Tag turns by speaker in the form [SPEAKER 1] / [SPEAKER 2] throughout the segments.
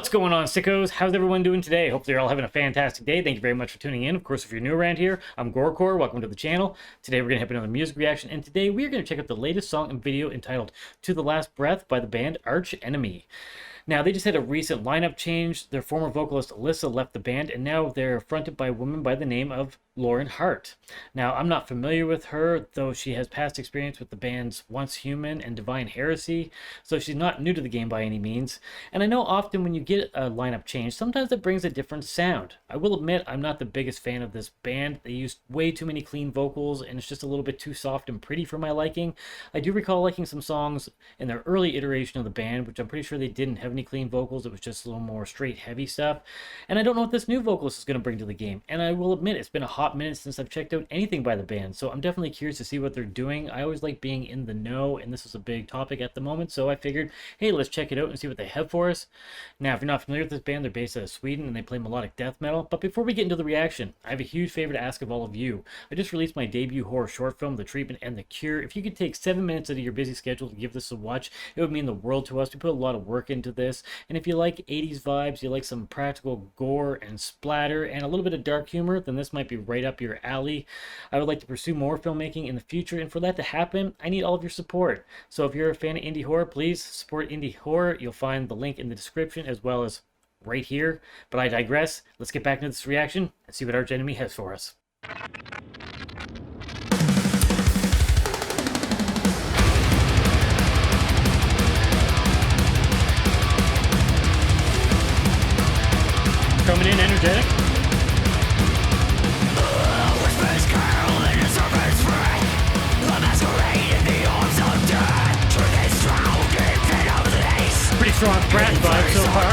[SPEAKER 1] What's going on, sickos? How's everyone doing today? Hopefully you're all having a fantastic day. Thank you very much for tuning in. Of course, if you're new around here, I'm GoreCore. Welcome to the channel. Today we're going to have another music reaction, and today we're going to check out the latest song and video entitled To the Last Breath by the band Arch Enemy. Now, they just had a recent lineup change. Their former vocalist Alyssa left the band, and now they're fronted by a woman by the name of Lauren Hart. Now, I'm not familiar with her, though she has past experience with the bands Once Human and Divine Heresy, so she's not new to the game by any means. And I know often when you get a lineup change, sometimes it brings a different sound. I will admit I'm not the biggest fan of this band. They use way too many clean vocals, and it's just a little bit too soft and pretty for my liking. I do recall liking some songs in their early iteration of the band, which I'm pretty sure they didn't have any clean vocals. It was just a little more straight, heavy stuff. And I don't know what this new vocalist is going to bring to the game. And I will admit, it's been a hot minute since I've checked out anything by the band, so I'm definitely curious to see what they're doing. I always like being in the know, and this is a big topic at the moment, so I figured, hey, let's check it out and see what they have for us. Now, if you're not familiar with this band, they're based out of Sweden, and they play melodic death metal. But before we get into the reaction, I have a huge favor to ask of all of you. I just released my debut horror short film, The Treatment and the Cure. If you could take 7 minutes out of your busy schedule to give this a watch, it would mean the world to us. We put a lot of work into this, and if you like 80s vibes, you like some practical gore and splatter, and a little bit of dark humor, then this might be right up your alley. I would like to pursue more filmmaking in the future, and for that to happen, I need all of your support. So if you're a fan of indie horror, please support indie horror. You'll find the link in the description as well as right here. But I digress. Let's get back into this reaction and see what Arch Enemy has for us. Coming in energetic. Pretty strong thrash vibe so far.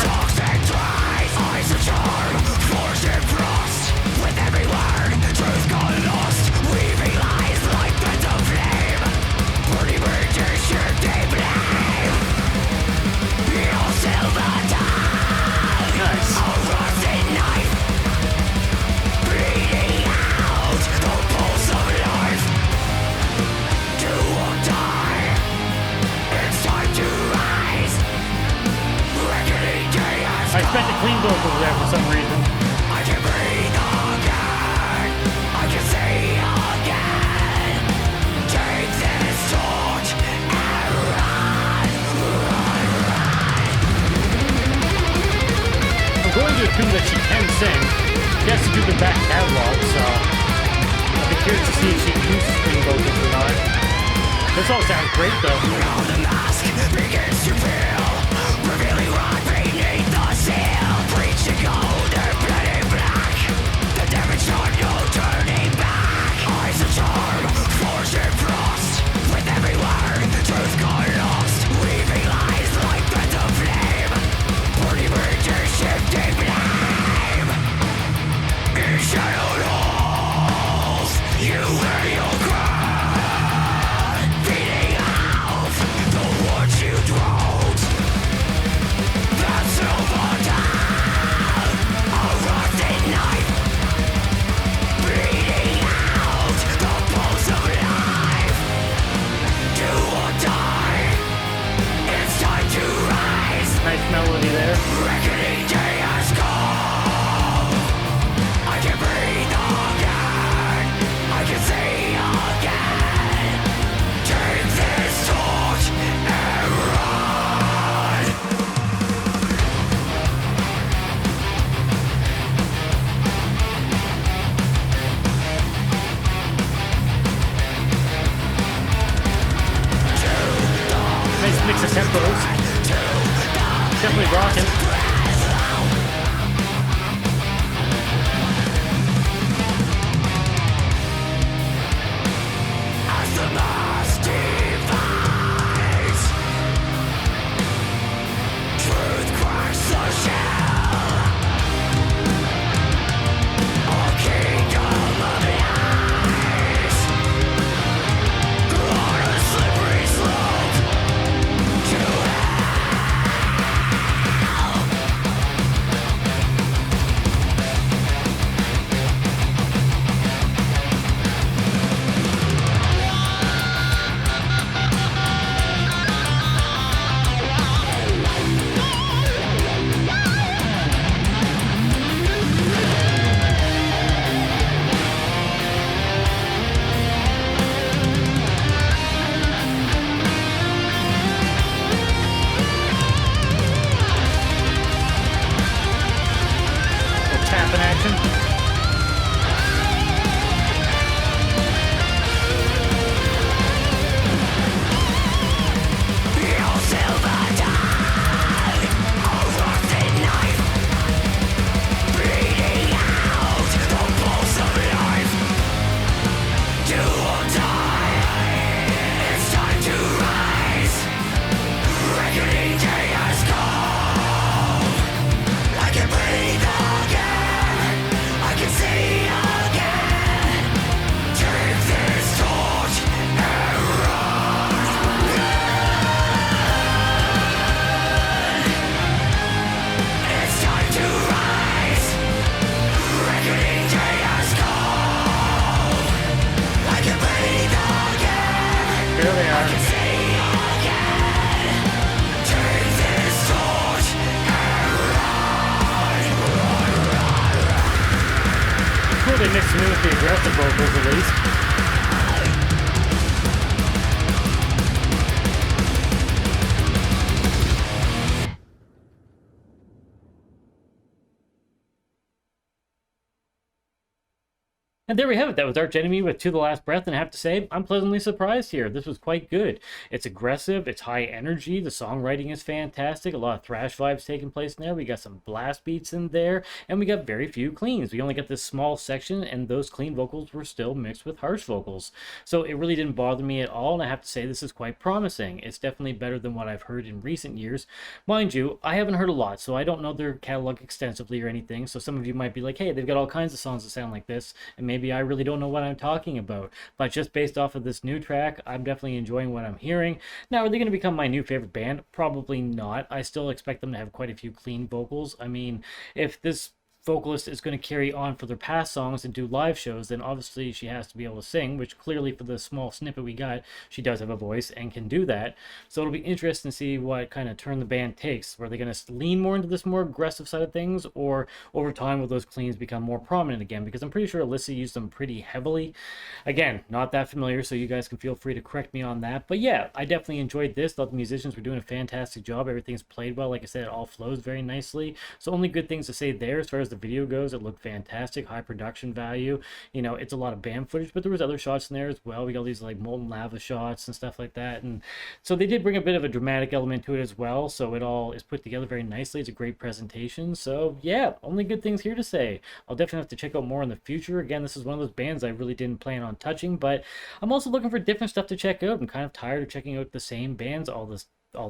[SPEAKER 1] I expect a clean vocals there for some reason.
[SPEAKER 2] I can breathe again. I can see again. Take this torch and run.
[SPEAKER 1] I'm going to assume that she can sing. She has to do the back catalog, so I'll be curious to see if she uses clean vocals or not. This all sounds great though.
[SPEAKER 2] Now the mask begins to peel, revealing right beneath the seal. Preaching golden, bloody black. The damage on no turning back. Eyes of charm, forged in frost. With every word, truth got lost. Weaving lies like threads of flame. Burning bridges, shifting blame. In shadowed halls, you wear your crown. Feeding off the words you draw.
[SPEAKER 1] clapping action. There they are. Cool they mixed them in with the aggressive vocals at least. And there we have it. That was Arch Enemy with To the Last Breath, and I have to say, I'm pleasantly surprised here. This was quite good. It's aggressive, it's high energy, the songwriting is fantastic, a lot of thrash vibes taking place in there, we got some blast beats in there, and we got very few cleans. We only got this small section, and those clean vocals were still mixed with harsh vocals. So it really didn't bother me at all, and I have to say this is quite promising. It's definitely better than what I've heard in recent years. Mind you, I haven't heard a lot, so I don't know their catalog extensively or anything, so some of you might be like, hey, they've got all kinds of songs that sound like this, and maybe I really don't know what I'm talking about. But just based off of this new track, I'm definitely enjoying what I'm hearing. Now, are they going to become my new favorite band? Probably not. I still expect them to have quite a few clean vocals. I mean, if this vocalist is going to carry on for their past songs and do live shows, then obviously she has to be able to sing, which clearly for the small snippet we got, she does have a voice and can do that. So it'll be interesting to see what kind of turn the band takes. Are they going to lean more into this more aggressive side of things, or over time will those cleans become more prominent again? Because I'm pretty sure Alyssa used them pretty heavily. Again, not that familiar, so you guys can feel free to correct me on that. But yeah, I definitely enjoyed this. Thought the musicians were doing a fantastic job. Everything's played well. Like I said, it all flows very nicely. So only good things to say there. As far as the video goes, it looked fantastic, high production value. You know, it's a lot of band footage, but there was other shots in there as well. We got these like molten lava shots and stuff like that, and so they did bring a bit of a dramatic element to it as well. So it all is put together very nicely. It's a great presentation. So yeah, only good things here to say. I'll definitely have to check out more in the future. Again, this is one of those bands I really didn't plan on touching, but I'm also looking for different stuff to check out. I'm kind of tired of checking out the same bands all the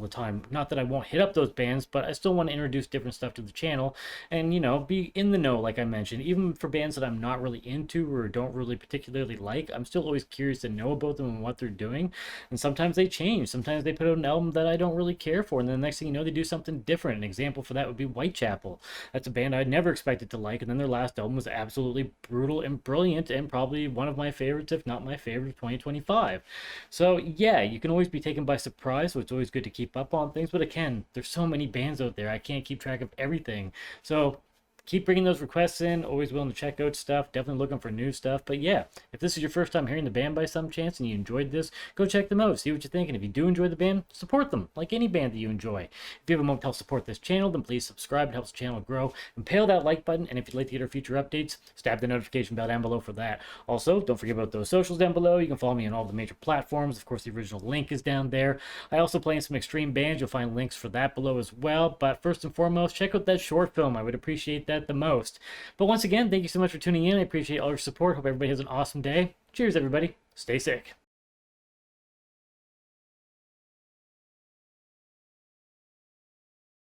[SPEAKER 1] time. Not that I won't hit up those bands, but I still want to introduce different stuff to the channel and, you know, be in the know, like I mentioned. Even for bands that I'm not really into or don't really particularly like, I'm still always curious to know about them and what they're doing. And sometimes they change. Sometimes they put out an album that I don't really care for, and then the next thing you know, they do something different. An example for that would be Whitechapel. That's a band I'd never expected to like, and then their last album was absolutely brutal and brilliant, and probably one of my favorites, if not my favorite, of 2025. So yeah, you can always be taken by surprise, so it's always good to keep up on things. But again, there's so many bands out there, I can't keep track of everything. So keep bringing those requests in. Always willing to check out stuff. Definitely looking for new stuff. But yeah, if this is your first time hearing the band by some chance and you enjoyed this, go check them out. See what you think. And if you do enjoy the band, support them like any band that you enjoy. If you have a moment to help support this channel, then please subscribe. It helps the channel grow. Impale that like button. And if you'd like to get our future updates, stab the notification bell down below for that. Also, don't forget about those socials down below. You can follow me on all the major platforms. Of course, the original link is down there. I also play in some extreme bands. You'll find links for that below as well. But first and foremost, check out that short film. I would appreciate that the most. But once again, thank you so much for tuning in. I appreciate all your support. Hope everybody has an awesome day. Cheers, everybody. Stay sick.